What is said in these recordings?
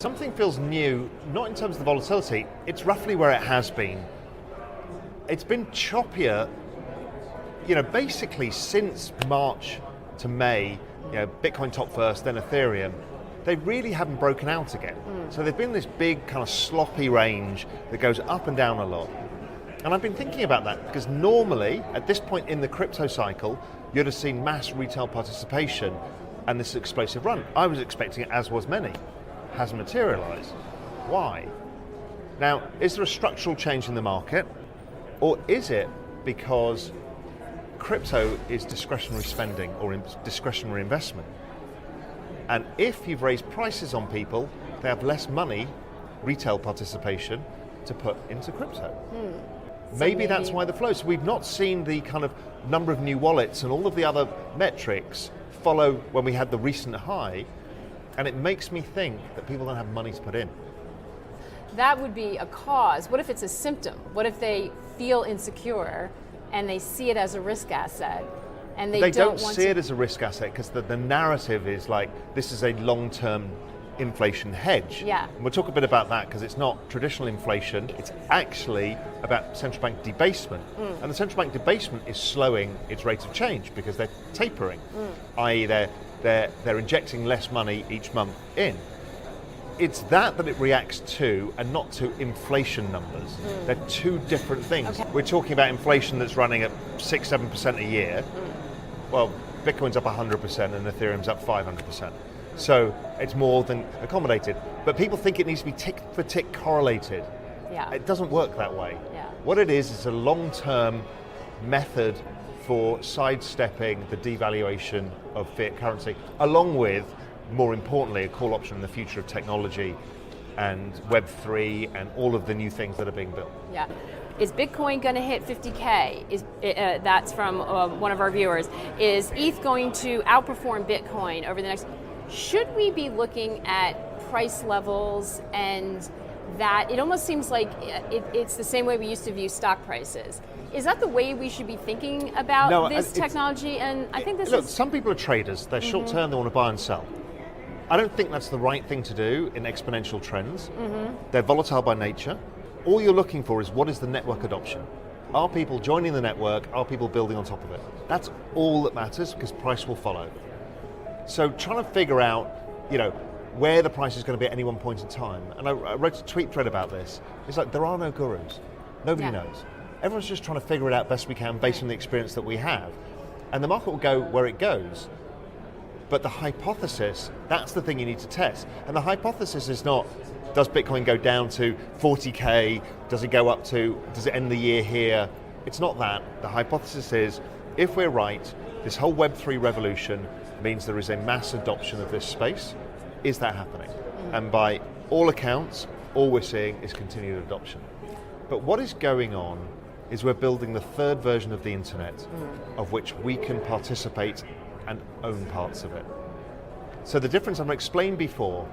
Something feels new, not in terms of the volatility, it's roughly where it has been. It's been choppier, basically since March to May, Bitcoin top first, then Ethereum, they really haven't broken out again. So they've been this big kind of sloppy range that goes up and down a lot. And I've been thinking about that because normally, at this point in the crypto cycle, you'd have seen mass retail participation and this explosive run. I was expecting it, as was many. Hasn't materialized. Why? Now, is there a structural change in the market, or is it because crypto is discretionary spending or discretionary investment? And if you've raised prices on people, they have less money, retail participation, to put into crypto. Maybe that's why the flow. So we've not seen the kind of number of new wallets and all of the other metrics follow when we had the recent high. And it makes me think that people don't have money to put in. That would be a cause. What if it's a symptom? What if they feel insecure and they see it as a risk asset and they don't want see it as a risk asset because the narrative is like, this is a long-term inflation hedge. Yeah. And we'll talk a bit about that because it's not traditional inflation, it's actually about central bank debasement. And the central bank debasement is slowing its rate of change because they're tapering, i.e. they're injecting less money each month in. It's that it reacts to and not to inflation numbers. They're two different things. Okay. We're talking about inflation that's running at 6-7% a year. Well, Bitcoin's up 100% and Ethereum's up 500%. So it's more than accommodated. But people think it needs to be tick for tick correlated. Yeah. It doesn't work that way. Yeah. What it is a long-term method for sidestepping the devaluation of fiat currency, along with, more importantly, a call option in the future of technology and Web3 and all of the new things that are being built. Yeah. Is Bitcoin going to hit 50K? That's from one of our viewers. Is ETH going to outperform Bitcoin over the next... Should we be looking at price levels and that? It almost seems like it's the same way we used to view stock prices. Is that the way we should be thinking about this technology? And I think this is... Some people are traders. They're short-term, they want to buy and sell. I don't think that's the right thing to do in exponential trends. They're volatile by nature. All you're looking for is what is the network adoption? Are people joining the network? Are people building on top of it? That's all that matters because price will follow. So trying to figure out, where the price is going to be at any one point in time. And I wrote a tweet thread about this. It's like, there are no gurus. Nobody knows. Everyone's just trying to figure it out best we can based on the experience that we have. And the market will go where it goes. But the hypothesis, that's the thing you need to test. And the hypothesis is not, does Bitcoin go down to 40K? Does it go up to, does it end the year here? It's not that. The hypothesis is, if we're right, this whole Web3 revolution means there is a mass adoption of this space. Is that happening? And by all accounts, all we're seeing is continued adoption. But what is going on is we're building the third version of the internet, of which we can participate and own parts of it. So the difference I've explained before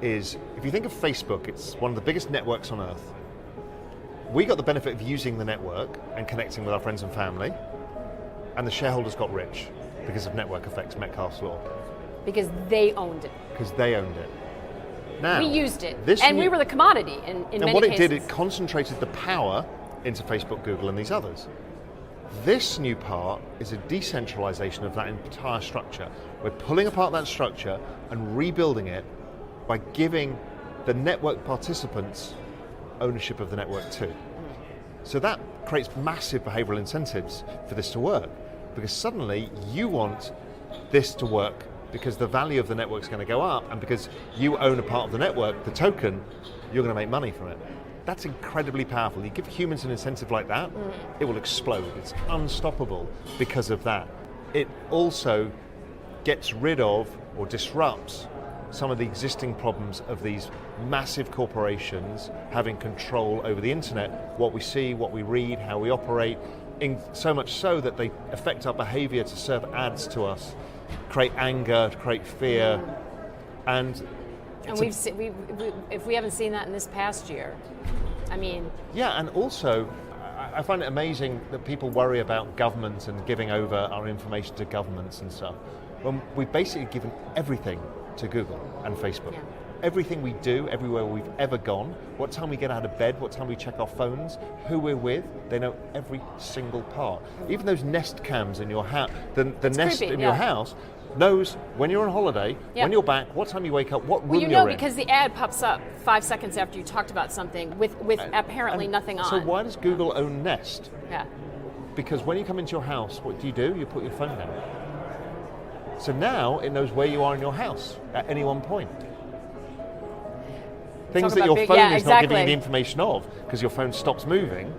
is, if you think of Facebook, it's one of the biggest networks on earth. We got the benefit of using the network and connecting with our friends and family, and the shareholders got rich because of network effects, Metcalfe's law. because they owned it. Because they owned it. Now, we used it, and we were the commodity in many cases. And what it did, it concentrated the power into Facebook, Google, and these others. This new part is a decentralization of that entire structure. We're pulling apart that structure and rebuilding it by giving the network participants ownership of the network too. So that creates massive behavioral incentives for this to work, because suddenly you want this to work because the value of the network is going to go up, and because you own a part of the network, the token, you're going to make money from it. That's incredibly powerful. You give humans an incentive like that, it will explode. It's unstoppable because of that. It also gets rid of or disrupts some of the existing problems of these massive corporations having control over the internet, what we see, what we read, how we operate, in so much so that they affect our behavior to serve ads to us, create anger, create fear, and if we haven't seen that in this past year, I mean... Yeah, and also, I find it amazing that people worry about government and giving over our information to governments and stuff, when we've basically given everything to Google and Facebook. Yeah. everything we do, everywhere we've ever gone, what time we get out of bed, what time we check our phones, who we're with. They know every single part. Even those Nest cams in your house, the Nest creepy, in your house knows when you're on holiday, when you're back, what time you wake up, what room well, you you're know, in. because the ad pops up 5 seconds after you talked about something with apparently nothing on. So why does Google own Nest? Yeah. Because when you come into your house, what do? You put your phone down. So now it knows where you are in your house at any one point. Things that your phone is not giving you the information of, because your phone stops moving,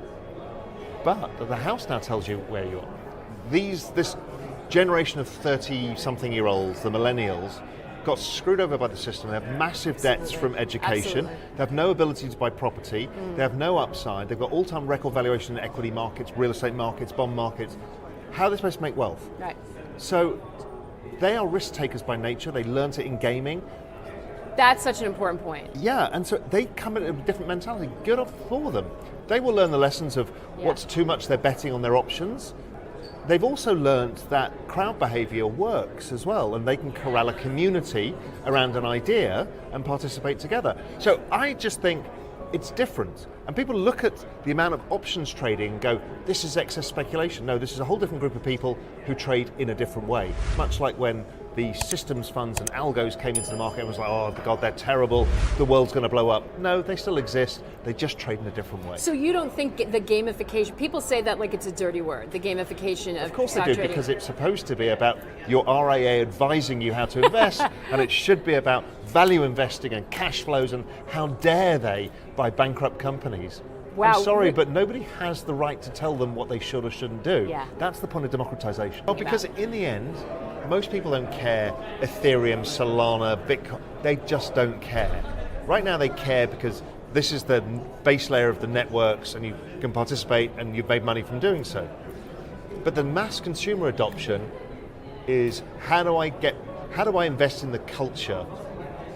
but the house now tells you where you are. This generation of 30-something-year-olds, the millennials, got screwed over by the system. They have massive debts from education. Absolutely. They have no ability to buy property. They have no upside. They've got all-time record valuation in equity markets, real estate markets, bond markets. How are they supposed to make wealth? Right. So they are risk takers by nature. They learnt it in gaming. That's such an important point. Yeah, and so they come in a different mentality. Good for them. They will learn the lessons of what's too much they're betting on their options. They've also learned that crowd behavior works as well, and they can corral a community around an idea and participate together. So I just think it's different. And people look at the amount of options trading and go, this is excess speculation. No, this is a whole different group of people who trade in a different way. Much like when the systems funds and algos came into the market and was like, oh God, they're terrible, the world's going to blow up. No, they still exist, they just trade in a different way. So you don't think the gamification, people say that like it's a dirty word, the gamification of course they stock do, trading. because it's supposed to be about your RIA advising you how to invest, and it should be about value investing and cash flows, and how dare they buy bankrupt companies. Wow. I'm sorry, but nobody has the right to tell them what they should or shouldn't do. Yeah. That's the point of democratization. Well, because in the end, most people don't care. Ethereum, Solana, Bitcoin, they just don't care. Right now they care because this is the base layer of the networks and you can participate and you've made money from doing so. But the mass consumer adoption is how do I invest in the culture?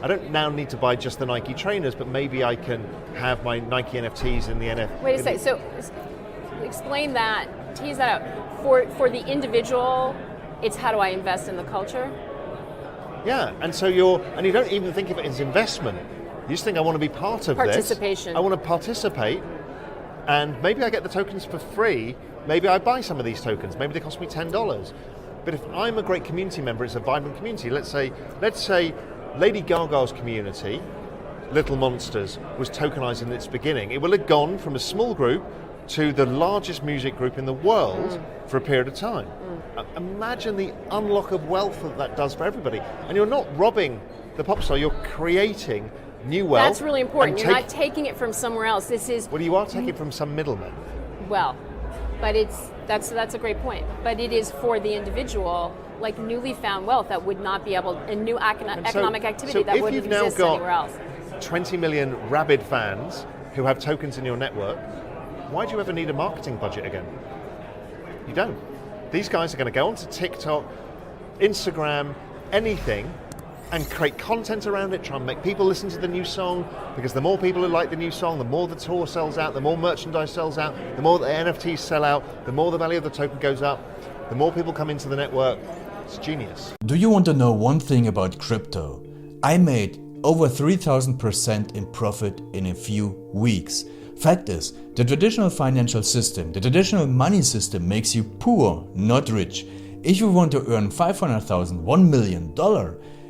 I don't now need to buy just the Nike trainers, but maybe I can have my Nike NFTs in the NFT. Wait a second, so explain that, tease that out. For the individual, it's how do I invest in the culture? Yeah, and so you don't even think of it as investment. You just think I want to be part of Participation. this. I want to participate, and maybe I get the tokens for free. Maybe I buy some of these tokens. Maybe they cost me $10. But if I'm a great community member, it's a vibrant community. Let's say Lady Gaga's community, Little Monsters, was tokenized in its beginning. It will have gone from a small group to the largest music group in the world for a period of time. Imagine the unlock of wealth that does for everybody. And you're not robbing the pop star, you're creating new wealth. That's really important. You're not taking it from somewhere else. Well, you are taking it from some middlemen. Well, but that's a great point. But it is for the individual, like newly found wealth that would not be able, and new economic activity that wouldn't exist anywhere else. 20 million rabid fans who have tokens in your network, why do you ever need a marketing budget again? You don't. These guys are going to go onto TikTok, Instagram, anything, and create content around it, try and make people listen to the new song, because the more people who like the new song, the more the tour sells out, the more merchandise sells out, the more the NFTs sell out, the more the value of the token goes up, the more people come into the network. It's genius. Do you want to know one thing about crypto? I made over 3,000% in profit in a few weeks. Fact is, the traditional financial system, the traditional money system makes you poor, not rich. If you want to earn $500,000, $1 million,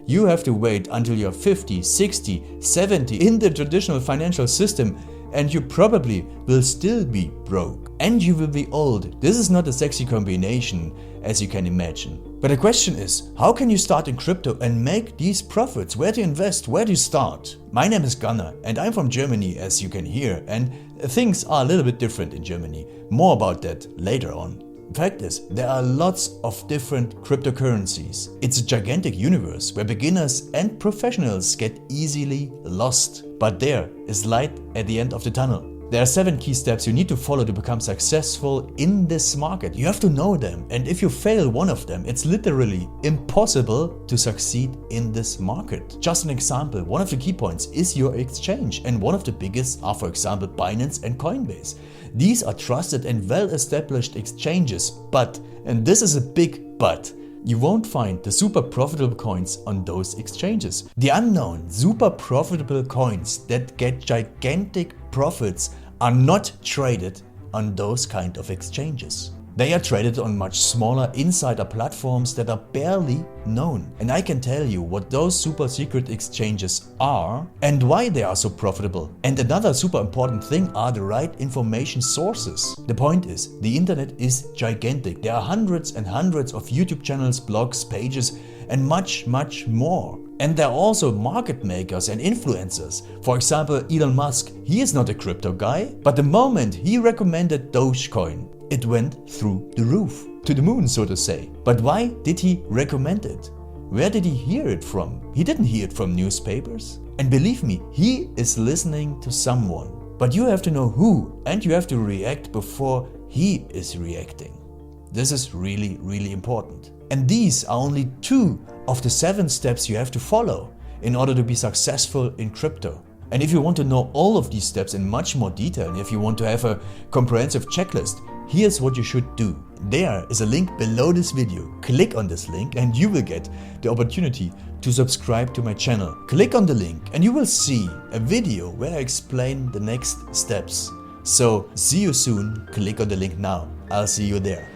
you have to wait until you're 50, 60, 70 in the traditional financial system, and you probably will still be broke. And you will be old. This is not a sexy combination, as you can imagine. But the question is, how can you start in crypto and make these profits? Where to invest? Where to start? My name is Gunnar and I'm from Germany, as you can hear, and things are a little bit different in Germany. More about that later on. Fact is, there are lots of different cryptocurrencies. It's a gigantic universe where beginners and professionals get easily lost. But there is light at the end of the tunnel. There are 7 key steps you need to follow to become successful in this market. You have to know them, and if you fail one of them, it's literally impossible to succeed in this market. Just an example, one of the key points is your exchange, and one of the biggest are, for example, Binance and Coinbase. These are trusted and well-established exchanges, but, and this is a big but, you won't find the super profitable coins on those exchanges. The unknown super profitable coins that get gigantic profits are not traded on those kind of exchanges. They are traded on much smaller insider platforms that are barely known. And I can tell you what those super secret exchanges are and why they are so profitable. And another super important thing are the right information sources. The point is, the internet is gigantic. There are hundreds and hundreds of YouTube channels, blogs, pages, and much more. And there are also market makers and influencers. For example, Elon Musk, he is not a crypto guy, but the moment he recommended Dogecoin, it went through the roof, to the moon, so to say. But why did he recommend it? Where did he hear it from? He didn't hear it from newspapers. And believe me, he is listening to someone. But you have to know who, and you have to react before he is reacting. This is really important. And these are only 2 of the 7 steps you have to follow in order to be successful in crypto. And if you want to know all of these steps in much more detail, and if you want to have a comprehensive checklist, here's what you should do. There is a link below this video. Click on this link and you will get the opportunity to subscribe to my channel. Click on the link and you will see a video where I explain the next steps. So see you soon. Click on the link now. I'll see you there.